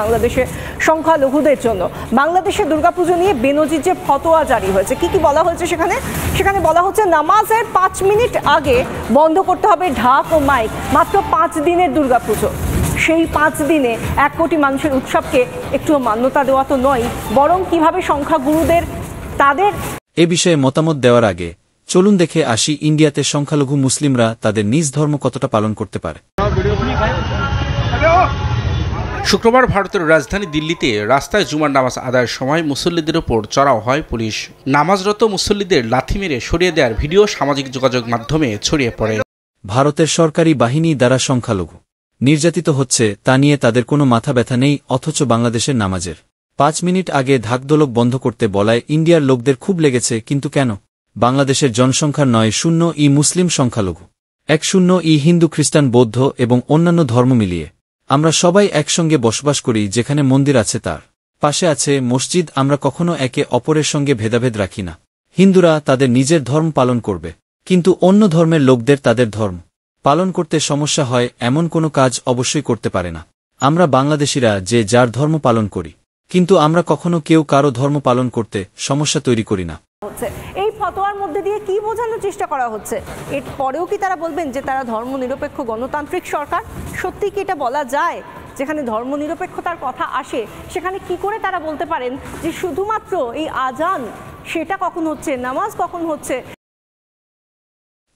বাংলাদেশে সংখ্যালঘুদের জন্য বাংলাদেশে দুর্গাপুজো নিয়ে বেনজির যে ফতোয়া জারি হয়েছে, কি বলা হয়েছে সেখানে বলা হচ্ছে নামাজের 5 মিনিট আগে বন্ধ করতে হবে ঢাক ও মাইক। মাত্র 5 দিনের দুর্গাপুজো, সেই 5 দিনে 1 কোটি মানুষের উৎসবকে একটু মান্যতা দেওয়া তো নয়, বরং কিভাবে সংখ্যাগুরুদের তাদের এ বিষয়ে মতামত দেওয়ার আগে চলুন দেখে আসি ইন্ডিয়াতে সংখ্যালঘু মুসলিমরা তাদের নিজ ধর্ম কতটা পালন করতে পারে। শুক্রবার ভারতের রাজধানী দিল্লিতে রাস্তায় জুমার নামাজ আদায়ের সময় মুসল্লিদের ওপর চড়াও হয় পুলিশ। নামাজরত মুসল্লিদের লাথি মেরে সরিয়ে দেওয়ার ভিডিও সামাজিক যোগাযোগ মাধ্যমে ছড়িয়ে পড়ে। ভারতের সরকারি বাহিনী দ্বারা সংখ্যালঘু নির্যাতিত হচ্ছে তা নিয়ে তাদের কোনো মাথা ব্যথা নেই, অথচ বাংলাদেশের নামাজের 5 মিনিট আগে ঢাকঢোলক বন্ধ করতে বলায় ইন্ডিয়ার লোকদের খুব লেগেছে। কিন্তু কেন? বাংলাদেশের জনসংখ্যার 9-0 মুসলিম সংখ্যালঘু, 1-0 হিন্দু, খ্রিস্টান, বৌদ্ধ এবং অন্যান্য ধর্ম মিলিয়ে আমরা সবাই একসঙ্গে বসবাস করি। যেখানে মন্দির আছে তার পাশে আছে মসজিদ। আমরা কখনো একে অপরের সঙ্গে ভেদাভেদ রাখি না। হিন্দুরা তাদের নিজের ধর্ম পালন করবে, কিন্তু অন্য ধর্মের লোকদের তাদের ধর্ম পালন করতে সমস্যা হয় এমন কোনো কাজ অবশ্যই করতে পারে না। আমরা বাংলাদেশিরা যে যার ধর্ম পালন করি, কিন্তু আমরা কখনো কেউ কারো ধর্ম পালন করতে সমস্যা তৈরি করি না। এই ফতোয়ার মধ্যে দিয়ে কি বোঝানোর চেষ্টা করা হচ্ছে? এর পরেও কি তারা বলবেন যে তারা ধর্মনিরপেক্ষ গণতান্ত্রিক সরকার? সত্যি কি এটা বলা যায়? যেখানে ধর্মনিরপেক্ষতার কথা আসে সেখানে কি করে তারা বলতে পারেন যে শুধুমাত্র এই আজান সেটা কখন হচ্ছে, নামাজ কখন হচ্ছে?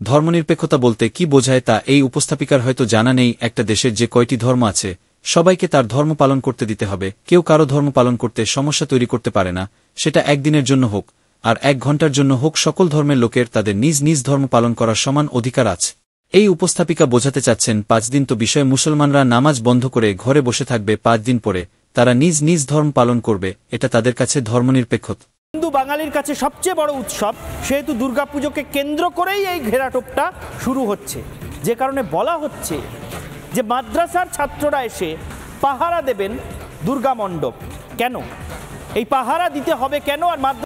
ধর্মনিরপেক্ষতা বলতে কি বোঝায় তা এই উপস্থাপিকার হয়তো জানা নেই। একটা দেশের যে কয়টি ধর্ম আছে সবাইকে তার ধর্ম পালন করতে দিতে হবে। কেউ কারো ধর্ম পালন করতে সমস্যা তৈরি করতে পারে না, সেটা একদিনের জন্য হোক আর 1 ঘন্টার জন্য হোক। সকল ধর্মের লোকের তাদের নিজ নিজ ধর্ম পালন করার সমান অধিকার আছে। এই উপস্থাপিকা বোঝাতে চাচ্ছেন 5 দিন তো বিষয়ে মুসলমানরা নামাজ বন্ধ করে ঘরে বসে থাকবে, 5 দিন পরে তারা নিজ নিজ ধর্ম পালন করবে। এটা তাদের কাছে ধর্মনিরপেক্ষতা। হিন্দু বাঙালির কাছে সবচেয়ে বড় উৎসব, সেহেতু দুর্গাপুজোকে কেন্দ্র করেই এই ঘেরাটোপটা শুরু হচ্ছে। যে কারণে বলা হচ্ছে যে মাদ্রাসার ছাত্ররা এসে পাহারা দেবেন দুর্গা মণ্ডপ। কেন এই পাহারা দিতে হবে কেন? আর